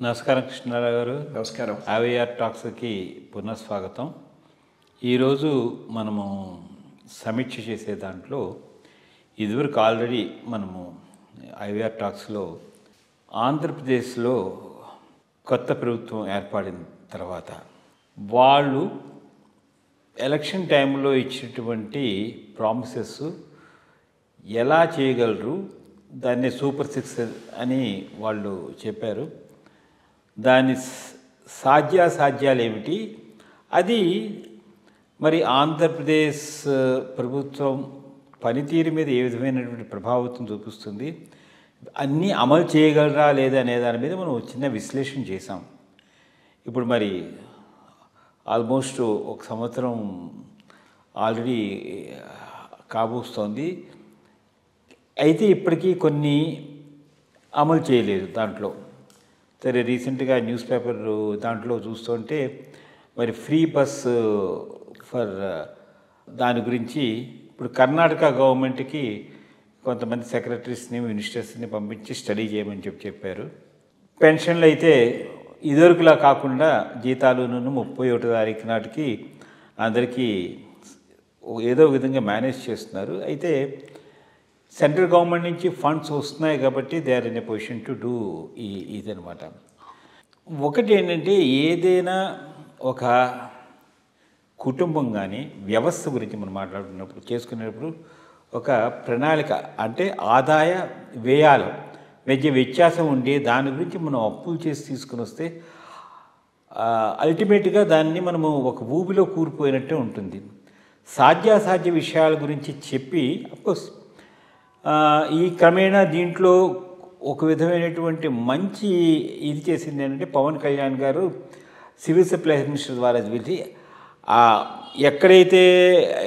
నమస్కారం కృష్ణారావు గారు. నమస్కారం. ఐవీఆర్ టాక్స్కి పునఃస్వాగతం. ఈరోజు మనము సమీక్ష చేసే దాంట్లో ఇదివరకు ఆల్రెడీ మనము ఐవీఆర్ టాక్స్లో ఆంధ్రప్రదేశ్లో కొత్త ప్రభుత్వం ఏర్పడిన తర్వాత వాళ్ళు ఎలక్షన్ టైంలో ఇచ్చినటువంటి ప్రామిసెస్ ఎలా చేయగలరు, దాన్ని సూపర్ 6 అని వాళ్ళు చెప్పారు. దాని సాధ్యాసాధ్యాలు ఏమిటి, అది మరి ఆంధ్రప్రదేశ్ ప్రభుత్వం పనితీరు మీద ఏ విధమైనటువంటి ప్రభావితం చూపిస్తుంది, అన్నీ అమలు చేయగలరా లేదా అనే దాని మీద మనం చిన్న విశ్లేషణ చేసాం. ఇప్పుడు మరి ఆల్మోస్ట్ ఒక సంవత్సరం ఆల్రెడీ కాబోస్తోంది. అయితే ఇప్పటికీ కొన్ని అమలు చేయలేదు. దాంట్లో సరే రీసెంట్గా న్యూస్ పేపర్ దాంట్లో చూస్తుంటే మరి ఫ్రీ బస్ ఫర్ దాని గురించి ఇప్పుడు కర్ణాటక గవర్నమెంట్కి కొంతమంది సెక్రటరీస్ని మినిస్టర్స్ని పంపించి స్టడీ చేయమని చెప్పారు. పెన్షన్లు అయితే ఇదివరకులా కాకుండా జీతాలును 31వ తారీఖు నాటికి అందరికీ ఏదో విధంగా మేనేజ్ చేస్తున్నారు. అయితే సెంట్రల్ గవర్నమెంట్ నుంచి ఫండ్స్ వస్తున్నాయి కాబట్టి they are in a position to do ఇదనమాట. ఒకటి ఏంటంటే, ఏదైనా ఒక కుటుంబం కానీ వ్యవస్థ గురించి మనం మాట్లాడుతున్నప్పుడు చేసుకునేటప్పుడు ఒక ప్రణాళిక అంటే ఆదాయ వ్యయాల మధ్య వ్యత్యాసం ఉండి దాని గురించి మనం అప్పులు చేసి తీసుకుని వస్తే అల్టిమేట్గా దాన్ని మనము ఒక ఊబిలో కూరిపోయినట్టే ఉంటుంది. సాధ్యాసాధ్య విషయాల గురించి చెప్పి అఫ్కోర్స్ ఈ క్రమేణా దీంట్లో ఒక విధమైనటువంటి మంచి ఇది చేసింది ఏంటంటే, పవన్ కళ్యాణ్ గారు సివిల్ సప్లైస్ మినిస్టర్ ద్వారా వెళ్ళి ఎక్కడైతే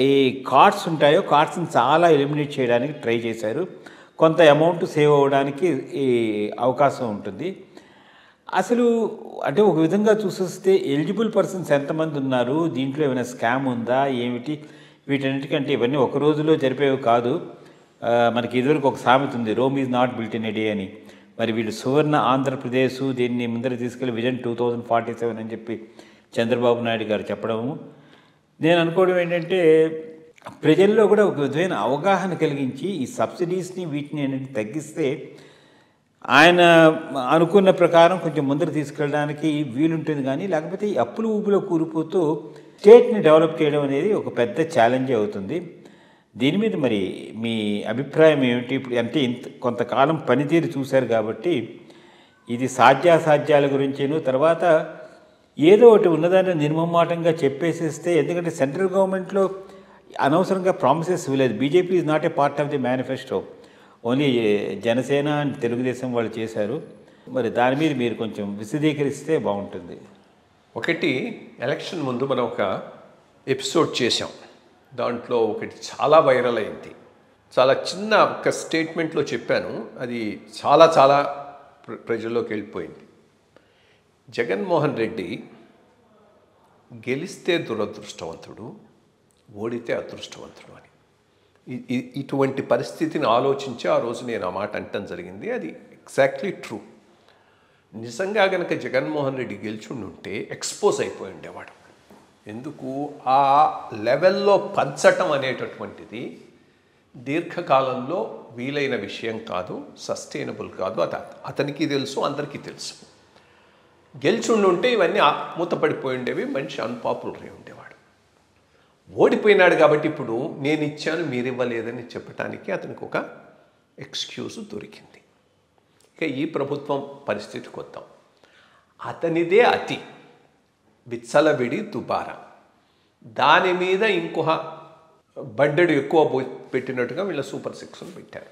ఈ కార్డ్స్ ఉంటాయో కార్డ్స్ని చాలా ఎలిమినేట్ చేయడానికి ట్రై చేశారు. కొంత అమౌంట్ సేవ్ అవ్వడానికి ఈ అవకాశం ఉంటుంది. అసలు అంటే ఒక విధంగా చూసొస్తే ఎలిజిబుల్ పర్సన్స్ ఎంతమంది ఉన్నారు, దీంట్లో ఏమైనా స్కామ్ ఉందా ఏమిటి, వీటన్నిటికంటే ఇవన్నీ ఒక రోజులో జరిపేవి కాదు. మనకి ఇదివరకు ఒక సామెత ఉంది, Rome is not built in a day అని. మరి వీళ్ళు సువర్ణ ఆంధ్రప్రదేశ్ దీన్ని ముందర తీసుకెళ్ళి విజన్ 2047 అని చెప్పి చంద్రబాబు నాయుడు గారు చెప్పడము, నేను అనుకోవడం ఏంటంటే ప్రజల్లో కూడా ఒక విధమైన అవగాహన కలిగించి ఈ సబ్సిడీస్ని వీటిని అనేది తగ్గిస్తే ఆయన అనుకున్న ప్రకారం కొంచెం ముందర తీసుకెళ్ళడానికి వీలుంటుంది. కానీ లేకపోతే ఈ అప్పులు ఊపిలో కూలిపోతూ స్టేట్ని డెవలప్ చేయడం అనేది ఒక పెద్ద ఛాలెంజే అవుతుంది. దీని మీద మరి మీ అభిప్రాయం ఏమిటి? ఇప్పుడు అంటే కొంతకాలం పనితీరు చూశారు కాబట్టి ఇది సాధ్యాసాధ్యాల గురించేను, తర్వాత ఏదో ఒకటి ఉన్నదాన్ని నిర్మమాటంగా చెప్పేసేస్తే, ఎందుకంటే సెంట్రల్ గవర్నమెంట్లో అనవసరంగా ప్రామిసెస్ ఇవ్వలేదు. BJP is not a part of the manifesto, only Janasena and Telugu Desam వాళ్ళు చేశారు. మరి దాని మీద మీరు కొంచెం విశదీకరిస్తే బాగుంటుంది. ఒకటి, ఎలక్షన్ ముందు మనం ఒక ఎపిసోడ్ చేసాం. దాంట్లో ఒకటి చాలా వైరల్ అయింది. చాలా చిన్న ఒక స్టేట్మెంట్లో చెప్పాను, అది చాలా చాలా ప్రజల్లోకి వెళ్ళిపోయింది. జగన్మోహన్ రెడ్డి గెలిస్తే దురదృష్టవంతుడు, ఓడితే అదృష్టవంతుడు అని. ఇటువంటి పరిస్థితిని ఆలోచించి ఆ రోజు నేను ఆ మాట అంటం జరిగింది. అది ఎగ్జాక్ట్లీ ట్రూ. నిజంగా కనుక జగన్మోహన్ రెడ్డి గెలుచుండుంటే ఎక్స్పోజ్ అయిపోయి ఉండేవాడు. ఎందుకు, ఆ లెవెల్లో పంచటం అనేటటువంటిది దీర్ఘకాలంలో వీలైన విషయం కాదు, సస్టైనబుల్ కాదు. అతనికి తెలుసు, అందరికీ తెలుసు. గెలుచుండుంటే ఇవన్నీ మూతపడిపోయి ఉండేవి, మనిషి అన్పాపులర్ అయి ఉండేవాడు. ఓడిపోయినాడు కాబట్టి ఇప్పుడు నేను ఇచ్చాను మీరు ఇవ్వలేదని చెప్పడానికి అతనికి ఒక ఎక్స్క్యూజ్ దొరికింది. ఇక ఈ ప్రభుత్వం పరిస్థితికి వద్దాం. అతనిదే అతి, విచ్చలవిడి దుబారా, దాని మీద ఇంకొక బడ్జెట్ ఎక్కువ పెట్టినట్టుగా వీళ్ళ సూపర్ 6 పెట్టారు.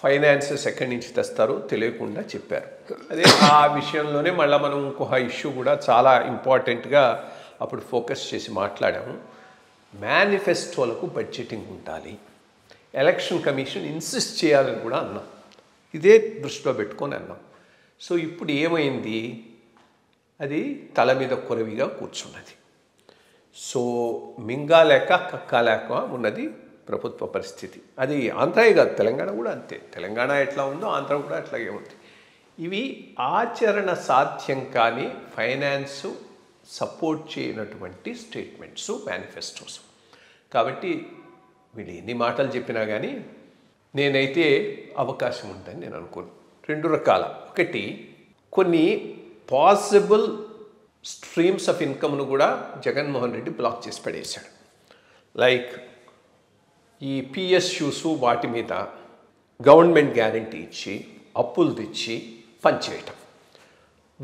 ఫైనాన్సెస్ ఎక్కడి నుంచి తెస్తారో తెలియకుండా చెప్పారు. అదే ఆ విషయంలోనే మళ్ళీ మనం ఇంకొక ఇష్యూ కూడా చాలా ఇంపార్టెంట్గా అప్పుడు ఫోకస్ చేసి మాట్లాడాము. మేనిఫెస్టోలకు బడ్జెటింగ్ ఉండాలి, ఎలక్షన్ కమిషన్ ఇన్సిస్ట్ చేయాలని కూడా అన్నాం. ఇదే దృష్టిలో పెట్టుకొని అన్నాం. సో ఇప్పుడు ఏమైంది, అది తల మీద కొరవిగా కూర్చున్నది. సో మింగాలేక కక్కాలేక ఉన్నది ప్రభుత్వ పరిస్థితి. అది ఆంధ్రే కాదు, తెలంగాణ కూడా అంతే. తెలంగాణ ఎట్లా ఉందో ఆంధ్ర కూడా అట్లాగే ఉంది. ఇవి ఆచరణ సాధ్యం కానీ ఫైనాన్సు సపోర్ట్ చేయనటువంటి స్టేట్మెంట్స్, మేనిఫెస్టోస్. కాబట్టి వీళ్ళు ఎన్ని మాటలు చెప్పినా కానీ నేనైతే అవకాశం ఉందని నేను అనుకోను. 2 రకాల, ఒకటి కొన్ని పాసిబుల్ స్ట్రీమ్స్ ఆఫ్ ఇన్కమ్ను కూడా జగన్మోహన్ రెడ్డి బ్లాక్ చేసి పడేశాడు. లైక్ ఈ పిఎస్యూస్ వాటి మీద గవర్నమెంట్ గ్యారంటీ ఇచ్చి అప్పులు తెచ్చి పనిచేయటం,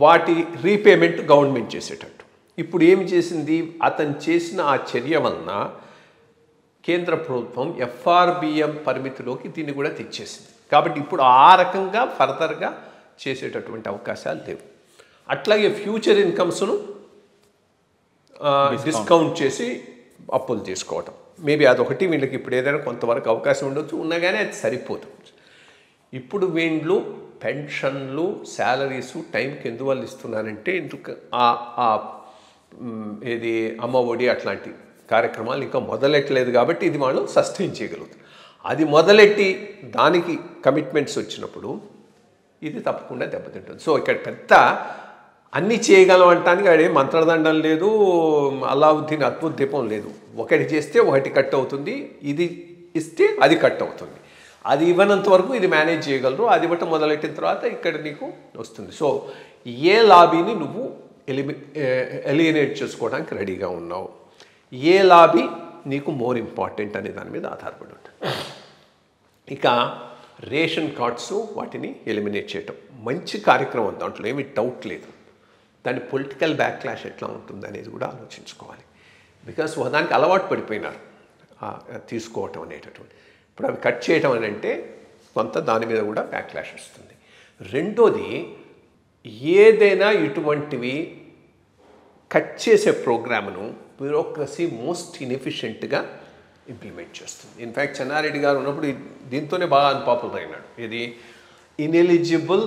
వాటి రీపేమెంట్ గవర్నమెంట్ చేసేటట్టు. ఇప్పుడు ఏమి చేసింది, అతను చేసిన ఆ చర్య వలన కేంద్ర ప్రభుత్వం ఎఫ్ఆర్బిఎం పరిమితిలోకి దీన్ని కూడా తెచ్చేసింది. కాబట్టి ఇప్పుడు ఆ రకంగా ఫర్దర్గా చేసేటటువంటి అవకాశాలు లేవు. అట్లాగే ఫ్యూచర్ ఇన్కమ్స్ను డిస్కౌంట్ చేసి అప్పులు తీసుకోవటం, మేబీ అదొకటి వీళ్ళకి ఇప్పుడు ఏదైనా కొంతవరకు అవకాశం ఉండొచ్చు, ఉన్నా కానీ అది సరిపోదు. ఇప్పుడు వీళ్ళు పెన్షన్లు, శాలరీసు టైంకి ఎందువల్ల ఇస్తున్నానంటే ఎందుకు ఏది అమ్మ ఒడి అట్లాంటి కార్యక్రమాలు ఇంకా మొదలెట్టలేదు కాబట్టి ఇది వాళ్ళు సస్టైన్ చేయగలుగుతారు. అది మొదలెట్టి దానికి కమిట్మెంట్స్ వచ్చినప్పుడు ఇది తప్పకుండా దెబ్బతింటుంది. సో ఇక్కడ పెద్ద అన్నీ చేయగలం అంటానికి అదే మంత్రదండం లేదు, అల్లావుద్దీన్ అద్భుత దీపం లేదు. ఒకటి చేస్తే ఒకటి కట్ అవుతుంది, ఇది ఇస్తే అది కట్ అవుతుంది. అది ఇవ్వనంత వరకు ఇది మేనేజ్ చేయగలరు, అది ఇవ్వటం మొదలెట్టిన తర్వాత ఇక్కడ నీకు వస్తుంది. సో ఏ లాబీని నువ్వు ఎలిమినేట్ చేసుకోవడానికి రెడీగా ఉన్నావు, ఏ లాబీ నీకు మోర్ ఇంపార్టెంట్ అనే దాని మీద ఆధారపడి ఉంటుంది. ఇక రేషన్ కార్డ్స్ వాటిని ఎలిమినేట్ చేయటం మంచి కార్యక్రమం, దాంట్లో ఏమీ డౌట్ లేదు. దాని పొలిటికల్ బ్యాక్లాష్ ఎట్లా ఉంటుంది అనేది కూడా ఆలోచించుకోవాలి. బికాస్ దానికి అలవాటు పడిపోయినారు తీసుకోవటం అనేటటువంటి. ఇప్పుడు అవి కట్ చేయటం అని అంటే కొంత దాని మీద కూడా బ్యాక్లాష్ వస్తుంది. రెండోది, ఏదైనా ఇటువంటివి కట్ చేసే ప్రోగ్రామ్ను బ్యూరోక్రసీ మోస్ట్ ఇన్ఎఫిషియెంట్గా ఇంప్లిమెంట్ చేస్తుంది. ఇన్ఫ్యాక్ట్ చెన్నారెడ్డి గారు ఉన్నప్పుడు దీంతోనే బాగా అన్పాపులర్ అయినాడు. ఇది ఇన్ఎలిజిబుల్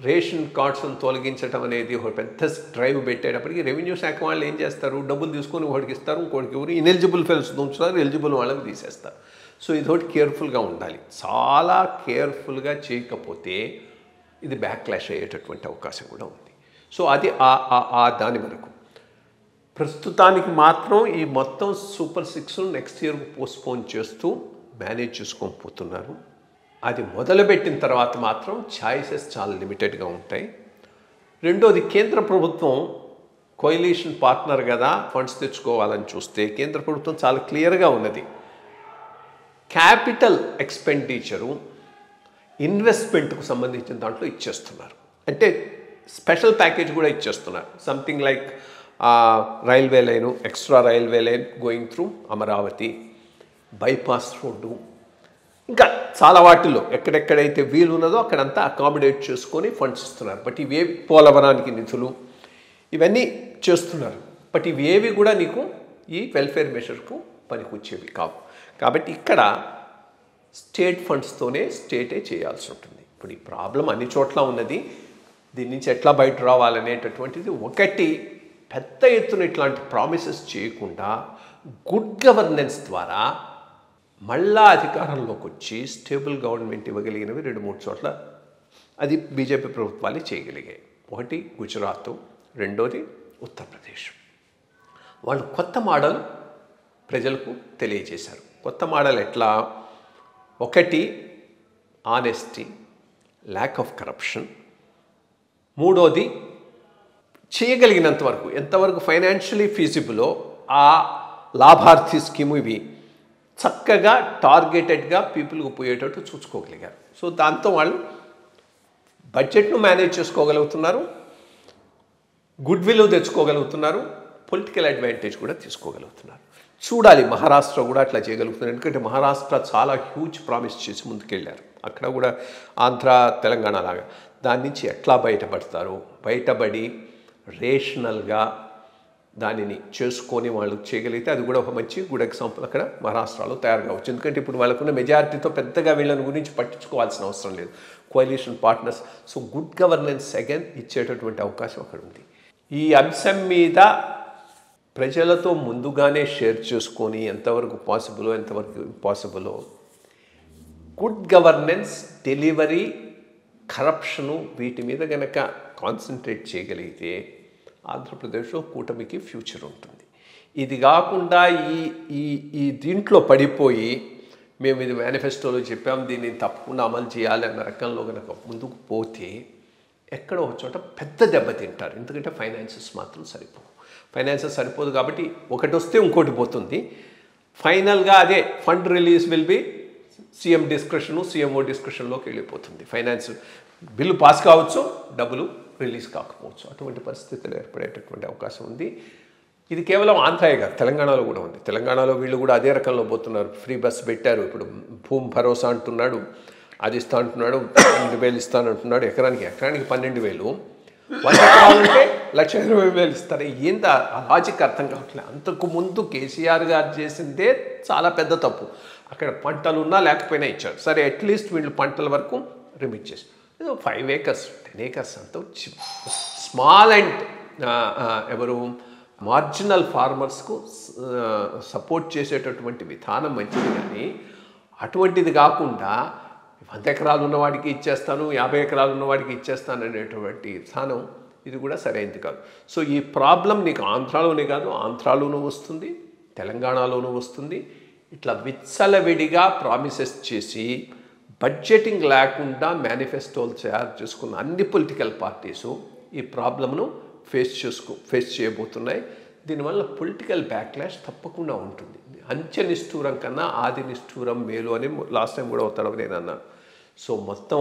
రేషన్ కార్డ్స్ను తొలగించడం అనేది ఒక పెద్ద డ్రైవ్ పెట్టేటప్పటికి రెవెన్యూ శాఖ వాళ్ళు ఏం చేస్తారు, డబ్బులు తీసుకొని ఒకటికి ఇస్తారు, ఇంకోటికి ఎవరు ఇన్ఎలిజిబుల్ ఫెల్స్ ఉంచుతారు, ఎలిజిబుల్ వాళ్ళకి తీసేస్తారు. సో ఇదొకటి కేర్ఫుల్గా ఉండాలి. చాలా కేర్ఫుల్గా చేయకపోతే ఇది బ్యాక్లాష్ అయ్యేటటువంటి అవకాశం కూడా ఉంది. సో అది దాని వరకు. ప్రస్తుతానికి మాత్రం ఈ మొత్తం సూపర్ 6 నెక్స్ట్ ఇయర్కు పోస్ట్పోన్ చేస్తూ మేనేజ్ చేసుకొని పోతున్నారు. అది మొదలుపెట్టిన తర్వాత మాత్రం ఛాయిసెస్ చాలా లిమిటెడ్గా ఉంటాయి. రెండోది, కేంద్ర ప్రభుత్వం కోయలీషన్ పార్ట్నర్ కదా, ఫండ్స్ తెచ్చుకోవాలని చూస్తే కేంద్ర ప్రభుత్వం చాలా క్లియర్గా ఉన్నది. క్యాపిటల్ ఎక్స్పెండిచరు ఇన్వెస్ట్మెంట్కు సంబంధించిన దాంట్లో ఇచ్చేస్తున్నారు. అంటే స్పెషల్ ప్యాకేజ్ కూడా ఇచ్చేస్తున్నారు. Something like railway line, extra railway line going through Amaravati, bypass road, ఇంకా చాలా వాటిల్లో ఎక్కడెక్కడైతే వీలు ఉన్నదో అక్కడంతా అకామిడేట్ చేసుకొని ఫండ్స్ ఇస్తున్నారు. బట్ ఇవేవి పోలవరానికి నిధులు ఇవన్నీ చేస్తున్నారు. బట్ ఇవేవి కూడా నీకు ఈ వెల్ఫేర్ మెషర్కు పనికొచ్చేవి కావు. కాబట్టి ఇక్కడ స్టేట్ ఫండ్స్తోనే స్టేటే చేయాల్సి ఉంటుంది. ఇప్పుడు ఈ ప్రాబ్లం అన్ని చోట్ల ఉన్నది. దీని నుంచి ఎట్లా బయట రావాలనేటటువంటిది ఒకటి, పెద్ద ఎత్తున ఇట్లాంటి ప్రామిసెస్ చేయకుండా గుడ్ గవర్నెన్స్ ద్వారా మళ్ళా అధికారంలోకి వచ్చి స్టేబుల్ గవర్నమెంట్ ఇవ్వగలిగినవి 2-3 చోట్ల అది బీజేపీ ప్రభుత్వాలు చేయగలిగాయి. ఒకటి గుజరాత్, రెండోది ఉత్తరప్రదేశ్. వాళ్ళు కొత్త మోడల్ ప్రజలకు తెలియజేశారు. కొత్త మోడల్ ఎట్లా, ఒకటి ఆనెస్టీ, ల్యాక్ ఆఫ్ కరప్షన్, మూడోది చేయగలిగినంత వరకు ఎంతవరకు ఫైనాన్షియలీ ఫీజిబులో ఆ లాభార్థి స్కీము ఇవి చక్కగా టార్గెటెడ్గా పీపుల్కి పోయేటట్టు చూసుకోగలిగారు. సో దాంతో వాళ్ళు బడ్జెట్ను మేనేజ్ చేసుకోగలుగుతున్నారు, గుడ్ విల్ తెచ్చుకోగలుగుతున్నారు, పొలిటికల్ అడ్వాంటేజ్ కూడా తీసుకోగలుగుతున్నారు. చూడాలి మహారాష్ట్ర కూడా అట్లా చేయగలుగుతున్నారు. ఎందుకంటే మహారాష్ట్ర చాలా హ్యూజ్ ప్రామిస్ చేసి ముందుకెళ్ళారు. అక్కడ కూడా ఆంధ్ర, తెలంగాణ లాగా దాని నుంచి ఎట్లా బయటపడతారు, బయటపడి రేషనల్గా దానిని చేసుకొని వాళ్ళు చేయగలిగితే అది కూడా ఒక మంచి గుడ్ ఎగ్జాంపుల్ అక్కడ మహారాష్ట్రలో తయారు కావచ్చు. ఎందుకంటే ఇప్పుడు వాళ్ళకున్న మెజారిటీతో పెద్దగా వీళ్ళని గురించి పట్టించుకోవాల్సిన అవసరం లేదు, coalition partners. So good governance again ఇచ్చేటటువంటి అవకాశం అక్కడ ఉంది. ఈ అంశం మీద ప్రజలతో ముందుగానే షేర్ చేసుకొని ఎంతవరకు పాసిబులో ఎంతవరకు ఇంపాసిబులో గుడ్ గవర్నెన్స్ డెలివరీ కరప్షను వీటి మీద కనుక కాన్సన్ట్రేట్ చేయగలిగితే ఆంధ్రప్రదేశ్లో కూటమికి ఫ్యూచర్ ఉంటుంది. ఇది కాకుండా ఈ ఈ ఈ దీంట్లో పడిపోయి మేము ఇది మేనిఫెస్టోలో చెప్పాం దీన్ని తప్పకుండా అమలు చేయాలి అన్న రకంలో కనుక ముందుకు పోతే ఎక్కడో ఒక చోట పెద్ద దెబ్బతింటారు. ఎందుకంటే ఫైనాన్సెస్ మాత్రం సరిపోవు. ఫైనాన్సెస్ సరిపోదు కాబట్టి ఒకటి వస్తే ఇంకోటి పోతుంది. ఫైనల్గా అదే fund release will be CM discussion, CMO డిస్కషన్లోకి వెళ్ళిపోతుంది. ఫైనాన్స్ బిల్లు పాస్ కావచ్చు, డబ్బులు రిలీజ్ కాకపోవచ్చు. అటువంటి పరిస్థితులు ఏర్పడేటటువంటి అవకాశం ఉంది. ఇది కేవలం ఆంధ్రాయే కాదు, తెలంగాణలో కూడా ఉంది. తెలంగాణలో వీళ్ళు కూడా అదే రకంలో పోతున్నారు. ఫ్రీ బస్సు పెట్టారు. ఇప్పుడు భూమి భరోసా అంటున్నాడు, అది ఇస్తా అంటున్నాడు, 2,000 ఇస్తానంటున్నాడు. ఎకరానికి 12,000. 100 ఎకరాలంటే 1,20,000 ఇస్తారు. ఏంది ఆ లాజిక్ అర్థం కావట్లేదు. అంతకు ముందు కేసీఆర్ గారు చేసిందే చాలా పెద్ద తప్పు. అక్కడ పంటలు ఉన్నా లేకపోయినా ఇచ్చారు. సరే అట్లీస్ట్ వీళ్ళు పంటల వరకు రిమిట్ చేసి 5 acres 10 acres అంతా స్మాల్ అండ్ ఎవరు మార్జినల్ ఫార్మర్స్కు సపోర్ట్ చేసేటటువంటి విధానం మంచిది. కానీ అటువంటిది కాకుండా 100 ఎకరాలు ఉన్నవాడికి ఇచ్చేస్తాను, 50 ఎకరాలు ఉన్నవాడికి ఇచ్చేస్తాను అనేటువంటి విధానం ఇది కూడా సరైనది కాదు. సో ఈ ప్రాబ్లం నీకు ఆంధ్రాలోనే కాదు, ఆంధ్రాలోనూ వస్తుంది, తెలంగాణలోనూ వస్తుంది. ఇట్లా విచ్చలవిడిగా ప్రామిసెస్ చేసి బడ్జెటింగ్ లేకుండా మేనిఫెస్టోలు తయారు చేసుకున్న అన్ని పొలిటికల్ పార్టీసు ఈ ప్రాబ్లమ్ను ఫేస్ చేయబోతున్నాయి. దీనివల్ల పొలిటికల్ బ్యాక్లాష్ తప్పకుండా ఉంటుంది. అంచె నిష్ఠూరం కన్నా ఆది నిష్ఠూరం మేలు అని లాస్ట్ టైం కూడా అవుతాడు నేను అన్నాను. సో మొత్తం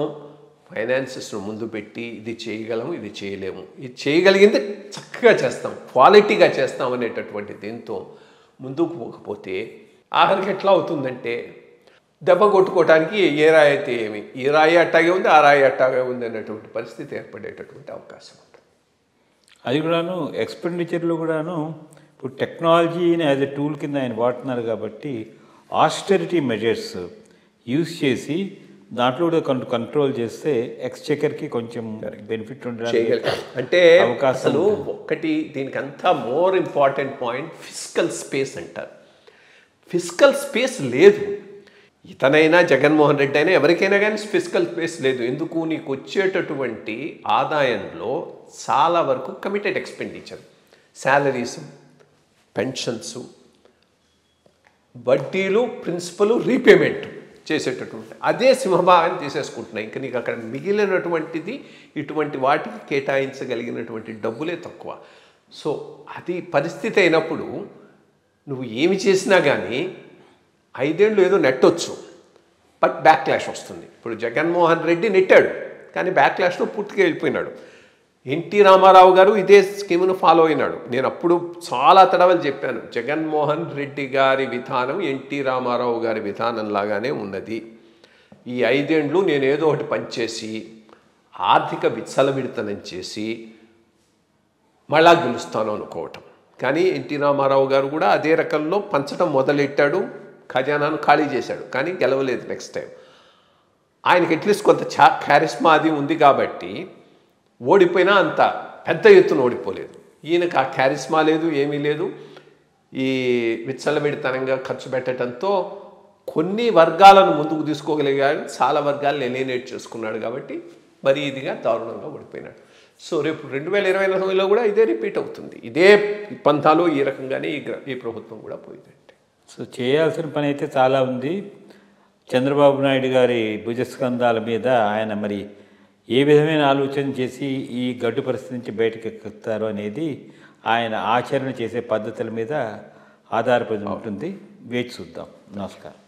ఫైనాన్సెస్ను ముందు పెట్టి ఇది చేయగలము, ఇది చేయలేము, ఇది చేయగలిగింది చక్కగా చేస్తాం, క్వాలిటీగా చేస్తాం అనేటటువంటి దీంతో ముందుకు పోకపోతే ఆఖరికి ఎట్లా అవుతుందంటే దెబ్బ కొట్టుకోవడానికి ఏ రాయి అయితే ఏమి, ఈ రాయి అట్టాగే ఉంది, ఆ రాయి అట్టాగే ఉంది అనేటువంటి పరిస్థితి ఏర్పడేటటువంటి అవకాశం ఉంటుంది. అది కూడాను ఎక్స్పెండిచర్లో కూడాను ఇప్పుడు టెక్నాలజీని యాజ్ ఎ టూల్ కింద ఆయన వాడుతున్నారు కాబట్టి ఆస్టెరిటీ మెజర్స్ యూజ్ చేసి దాంట్లో కూడా కంట్రోల్ చేస్తే ఎక్స్చెకర్కి కొంచెం బెనిఫిట్ ఉండడానికి అంటే అవకాశం. అసలు ఒకటి దీనికి అంతా more important point physical space అంటారు. ఫిజికల్ స్పేస్ లేదు. ఇతనైనా జగన్మోహన్ రెడ్డి అయినా ఎవరికైనా కానీ ఫిజికల్ స్పేస్ లేదు. ఎందుకు? నీకు వచ్చేటటువంటి ఆదాయంలో చాలా వరకు కమిటెడ్ ఎక్స్పెండిచర్, శాలరీస్, పెన్షన్స్, వడ్డీలు, ప్రిన్సిపల్, రీపేమెంట్ చేసేటటువంటి అదే సింహభాగాన్ని తీసేసుకుంటున్నాయి. ఇంకా నీకు అక్కడ మిగిలినటువంటిది ఇటువంటి వాటికి కేటాయించగలిగినటువంటి డబ్బులే తక్కువ. సో అది పరిస్థితి అయినప్పుడు నువ్వు ఏమి చేసినా కానీ 5 ఏళ్ళు ఏదో నెట్టొచ్చు, బట్ బ్యాక్లాష్ వస్తుంది. ఇప్పుడు జగన్మోహన్ రెడ్డి నెట్టాడు కానీ బ్యాక్లాష్లో పూర్తిగా వెళ్ళిపోయినాడు. ఎన్టీ రామారావు గారు ఇదే స్కీమ్ను ఫాలో అయినాడు. నేను అప్పుడు చాలా తడవలు చెప్పాను, జగన్మోహన్ రెడ్డి గారి విధానం ఎన్టీ రామారావు గారి విధానం లాగానే ఉన్నది. ఈ 5 ఏళ్ళు నేను ఏదో ఒకటి పనిచేసి ఆర్థిక విచ్చలవిడితనం చేసి మళ్ళా గెలుస్తాను అనుకోవటం. కానీ ఎన్టీ రామారావు గారు కూడా అదే రకంలో పంచడం మొదలెట్టాడు, ఖజానాను ఖాళీ చేశాడు, కానీ గెలవలేదు నెక్స్ట్ టైం. ఆయనకి అట్లీస్ట్ కొంత క్యారిస్మా అది ఉంది కాబట్టి ఓడిపోయినా అంత పెద్ద ఎత్తున ఓడిపోలేదు. ఈయనకు ఆ క్యారిస్మా లేదు, ఏమీ లేదు. ఈ విచ్చలవిడితనంగా ఖర్చు పెట్టడంతో కొన్ని వర్గాలను ముందుకు తీసుకోగలిగాడు, చాలా వర్గాలను ఎలిమినేట్ చేసుకున్నాడు. కాబట్టి మరీ ఇదిగా దారుణంగా ఓడిపోయినాడు. సో రేపు 2029లో కూడా ఇదే రిపీట్ అవుతుంది. ఇదే పంథాలో ఈ రకంగానే ఈ ప్రభుత్వం కూడా పోయిందంటే. సో చేయాల్సిన పని అయితే చాలా ఉంది. చంద్రబాబు నాయుడు గారి భుజస్కంధాల మీద ఆయన మరి ఏ విధమైన ఆలోచన చేసి ఈ గడ్డు పరిస్థితి నుంచి బయటకు ఎక్కుతారు అనేది ఆయన ఆచరణ చేసే పద్ధతుల మీద ఆధారపడి ఉంటుంది. వేచి చూద్దాం. నమస్కారం.